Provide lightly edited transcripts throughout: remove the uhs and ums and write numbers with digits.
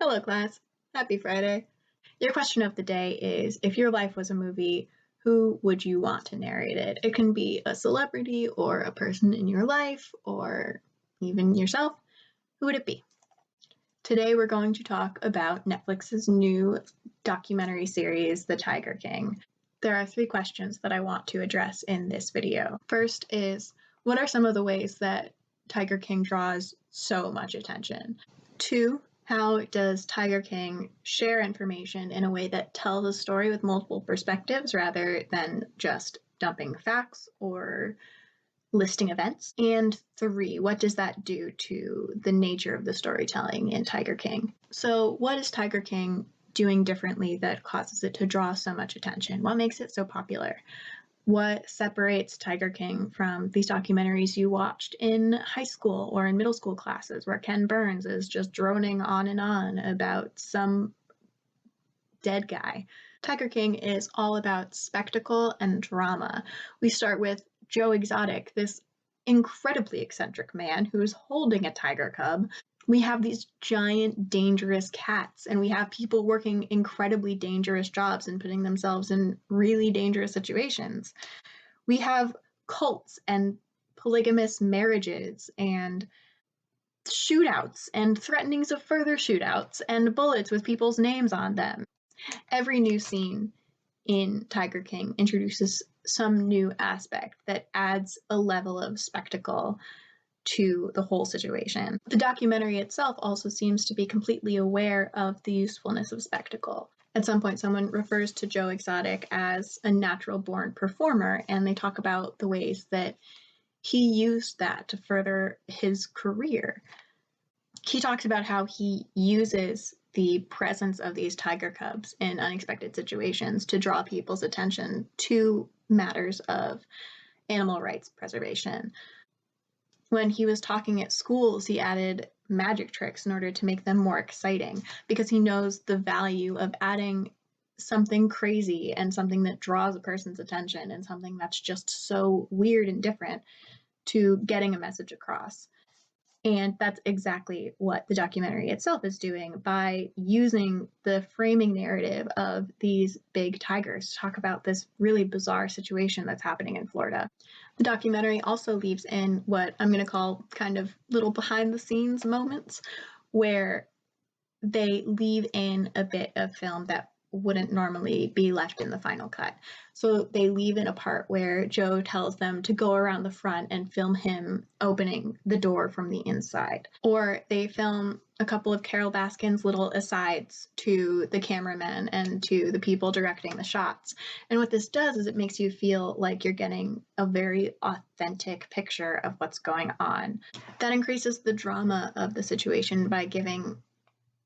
Hello, class. Happy Friday. Your question of the day is, if your life was a movie, who would you want to narrate it? It can be a celebrity or a person in your life or even yourself. Who would it be? Today we're going to talk about Netflix's new documentary series, The Tiger King. There are 3 questions that I want to address in this video. First is, what are some of the ways that Tiger King draws so much attention? 2, how does Tiger King share information in a way that tells a story with multiple perspectives rather than just dumping facts or listing events? And 3, what does that do to the nature of the storytelling in Tiger King? So what is Tiger King doing differently that causes it to draw so much attention? What makes it so popular? What separates Tiger King from these documentaries you watched in high school or in middle school classes where Ken Burns is just droning on and on about some dead guy? Tiger King is all about spectacle and drama. We start with Joe Exotic, this incredibly eccentric man who's holding a tiger cub. We have these giant, dangerous cats, and we have people working incredibly dangerous jobs and putting themselves in really dangerous situations. We have cults and polygamous marriages and shootouts and threatenings of further shootouts and bullets with people's names on them. Every new scene in Tiger King introduces some new aspect that adds a level of spectacle to the whole situation. The documentary itself also seems to be completely aware of the usefulness of spectacle. At some point, someone refers to Joe Exotic as a natural-born performer, and they talk about the ways that he used that to further his career. He talks about how he uses the presence of these tiger cubs in unexpected situations to draw people's attention to matters of animal rights preservation. When he was talking at schools, he added magic tricks in order to make them more exciting because he knows the value of adding something crazy and something that draws a person's attention and something that's just so weird and different to getting a message across. And that's exactly what the documentary itself is doing by using the framing narrative of these big tigers to talk about this really bizarre situation that's happening in Florida. The documentary also leaves in what I'm going to call kind of little behind the scenes moments where they leave in a bit of film that wouldn't normally be left in the final cut. So they leave in a part where Joe tells them to go around the front and film him opening the door from the inside. Or they film a couple of Carol Baskin's little asides to the cameramen and to the people directing the shots. And what this does is it makes you feel like you're getting a very authentic picture of what's going on. That increases the drama of the situation by giving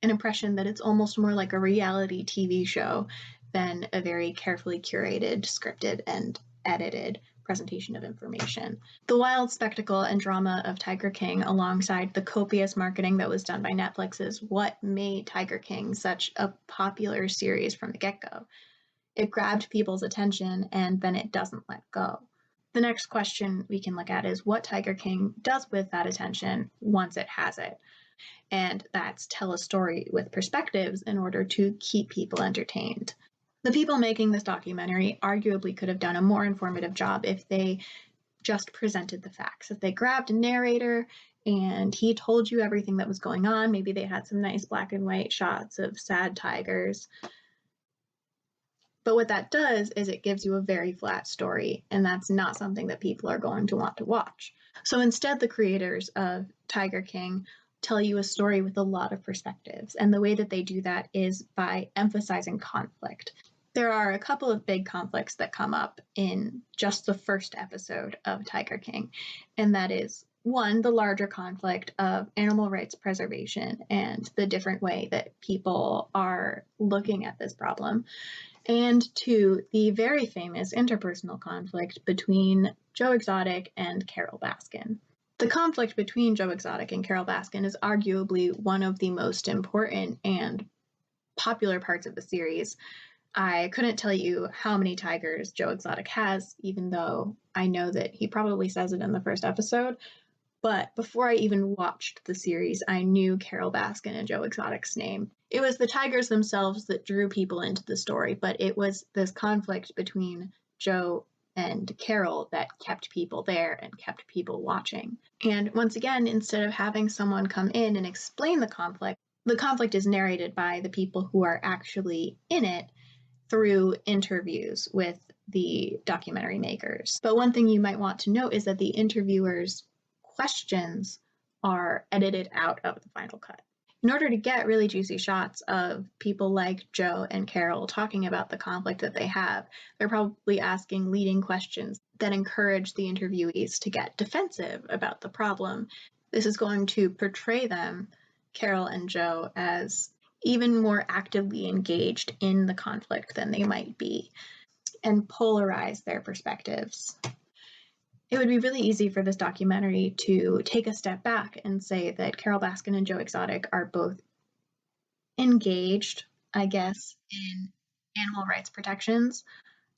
an impression that it's almost more like a reality TV show than a very carefully curated, scripted, and edited presentation of information. The wild spectacle and drama of Tiger King, alongside the copious marketing that was done by Netflix, is what made Tiger King such a popular series from the get-go. It grabbed people's attention, and then it doesn't let go. The next question we can look at is what Tiger King does with that attention once it has it. And that's tell a story with perspectives in order to keep people entertained. The people making this documentary arguably could have done a more informative job if they just presented the facts. If they grabbed a narrator and he told you everything that was going on, maybe they had some nice black and white shots of sad tigers. But what that does is it gives you a very flat story, and that's not something that people are going to want to watch. So instead, the creators of Tiger King tell you a story with a lot of perspectives, and the way that they do that is by emphasizing conflict. There are a couple of big conflicts that come up in just the first episode of Tiger King, and that is, one, the larger conflict of animal rights preservation and the different way that people are looking at this problem, and 2, the very famous interpersonal conflict between Joe Exotic and Carol Baskin. The conflict between Joe Exotic and Carol Baskin is arguably one of the most important and popular parts of the series. I couldn't tell you how many tigers Joe Exotic has, even though I know that he probably says it in the first episode, But before I even watched the series, I knew Carol Baskin and Joe Exotic's name. It was the tigers themselves that drew people into the story, but it was this conflict between Joe and Carol that kept people there and kept people watching. And once again, instead of having someone come in and explain the conflict is narrated by the people who are actually in it through interviews with the documentary makers. But one thing you might want to note is that the interviewers' questions are edited out of the final cut. In order to get really juicy shots of people like Joe and Carol talking about the conflict that they have, they're probably asking leading questions that encourage the interviewees to get defensive about the problem. This is going to portray them, Carol and Joe, as even more actively engaged in the conflict than they might be, and polarize their perspectives. It would be really easy for this documentary to take a step back and say that Carol Baskin and Joe Exotic are both engaged, I guess, in animal rights protections,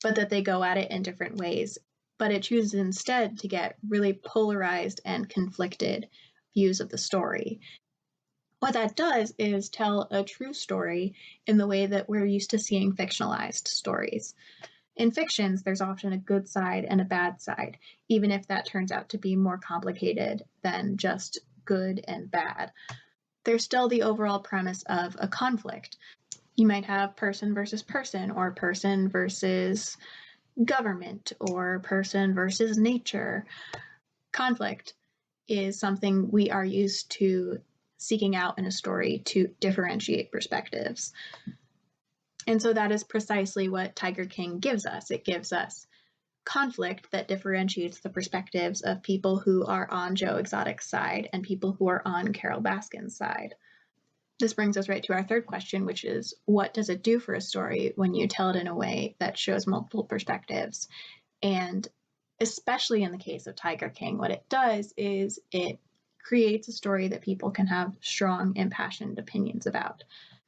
but that they go at it in different ways. But it chooses instead to get really polarized and conflicted views of the story. What that does is tell a true story in the way that we're used to seeing fictionalized stories. In fictions, there's often a good side and a bad side, even if that turns out to be more complicated than just good and bad. There's still the overall premise of a conflict. You might have person versus person, or person versus government, or person versus nature. Conflict is something we are used to seeking out in a story to differentiate perspectives. And so that is precisely what Tiger King gives us. It gives us conflict that differentiates the perspectives of people who are on Joe Exotic's side and people who are on Carol Baskin's side. This brings us right to our third question, which is, what does it do for a story when you tell it in a way that shows multiple perspectives? And especially in the case of Tiger King, what it does is it creates a story that people can have strong, impassioned opinions about.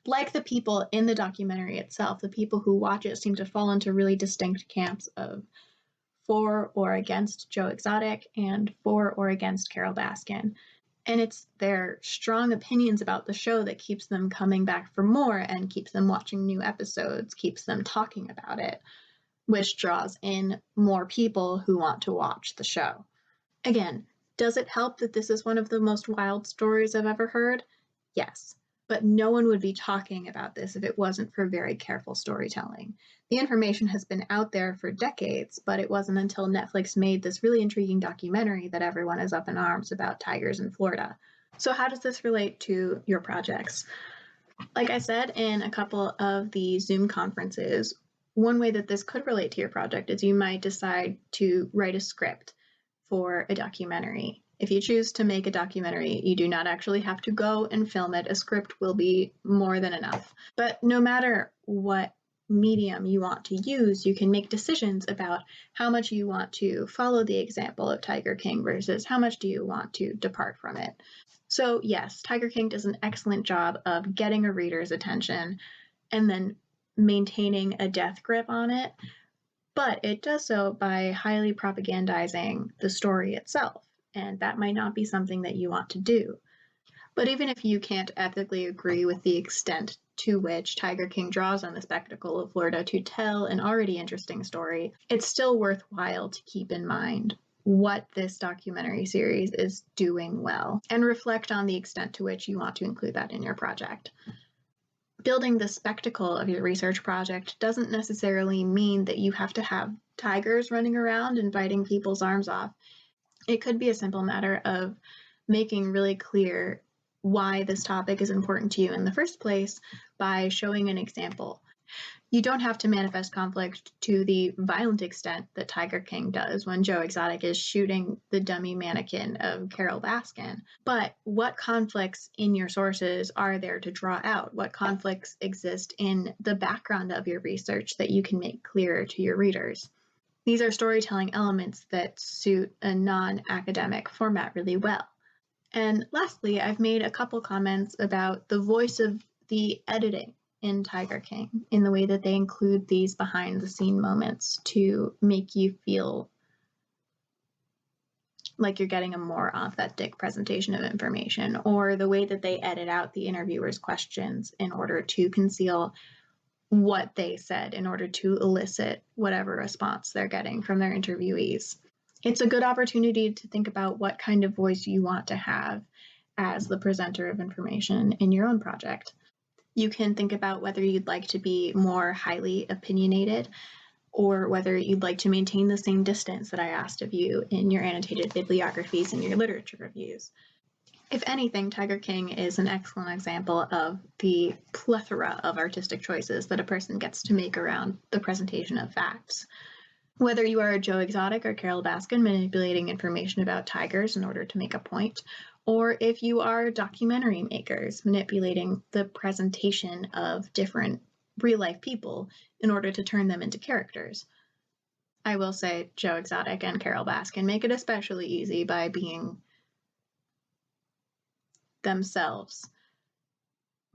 Like the people in the documentary itself, the people who watch it seem to fall into really distinct camps of for or against Joe Exotic and for or against Carol Baskin. And it's their strong opinions about the show that keeps them coming back for more and keeps them watching new episodes, keeps them talking about it, which draws in more people who want to watch the show. Again, does it help that this is one of the most wild stories I've ever heard? Yes, but no one would be talking about this if it wasn't for very careful storytelling. The information has been out there for decades, but it wasn't until Netflix made this really intriguing documentary that everyone is up in arms about tigers in Florida. So how does this relate to your projects? Like I said in a couple of the Zoom conferences, one way that this could relate to your project is you might decide to write a script for a documentary. If you choose to make a documentary, you do not actually have to go and film it. A script will be more than enough. But no matter what medium you want to use, you can make decisions about how much you want to follow the example of Tiger King versus how much do you want to depart from it. So yes, Tiger King does an excellent job of getting a reader's attention and then maintaining a death grip on it, but it does so by highly propagandizing the story itself, and that might not be something that you want to do. But even if you can't ethically agree with the extent to which Tiger King draws on the spectacle of Florida to tell an already interesting story, it's still worthwhile to keep in mind what this documentary series is doing well, and reflect on the extent to which you want to include that in your project. Building the spectacle of your research project doesn't necessarily mean that you have to have tigers running around and biting people's arms off. It could be a simple matter of making really clear why this topic is important to you in the first place by showing an example. You don't have to manifest conflict to the violent extent that Tiger King does when Joe Exotic is shooting the dummy mannequin of Carol Baskin. But what conflicts in your sources are there to draw out? What conflicts exist in the background of your research that you can make clearer to your readers? These are storytelling elements that suit a non-academic format really well. And lastly, I've made a couple comments about the voice of the editing in Tiger King, in the way that they include these behind the scene moments to make you feel like you're getting a more authentic presentation of information, or the way that they edit out the interviewer's questions in order to conceal what they said in order to elicit whatever response they're getting from their interviewees. It's a good opportunity to think about what kind of voice you want to have as the presenter of information in your own project. You can think about whether you'd like to be more highly opinionated or whether you'd like to maintain the same distance that I asked of you in your annotated bibliographies and your literature reviews. If anything, Tiger King is an excellent example of the plethora of artistic choices that a person gets to make around the presentation of facts. Whether you are Joe Exotic or Carol Baskin manipulating information about tigers in order to make a point, or if you are documentary makers manipulating the presentation of different real-life people in order to turn them into characters. I will say Joe Exotic and Carol Baskin make it especially easy by being themselves.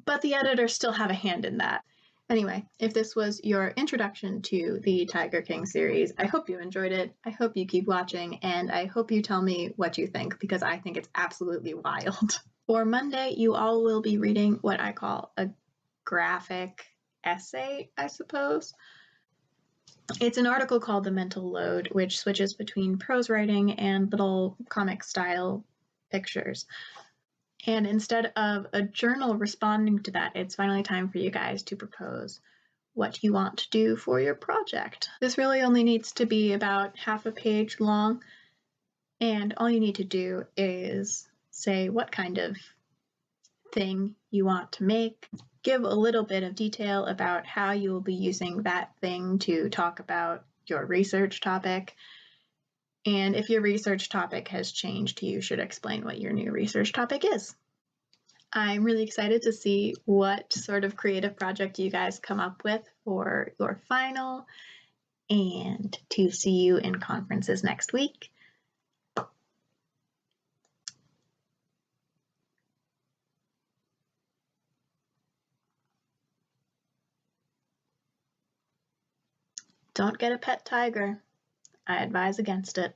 But the editors still have a hand in that. Anyway, if this was your introduction to the Tiger King series, I hope you enjoyed it. I hope you keep watching, and I hope you tell me what you think, because I think it's absolutely wild. For Monday, you all will be reading what I call a graphic essay, I suppose. It's an article called The Mental Load, which switches between prose writing and little comic-style pictures. And instead of a journal responding to that, it's finally time for you guys to propose what you want to do for your project. This really only needs to be about half a page long, and all you need to do is say what kind of thing you want to make, give a little bit of detail about how you will be using that thing to talk about your research topic, and if your research topic has changed, you should explain what your new research topic is. I'm really excited to see what sort of creative project you guys come up with for your final, and to see you in conferences next week. Don't get a pet tiger. I advise against it.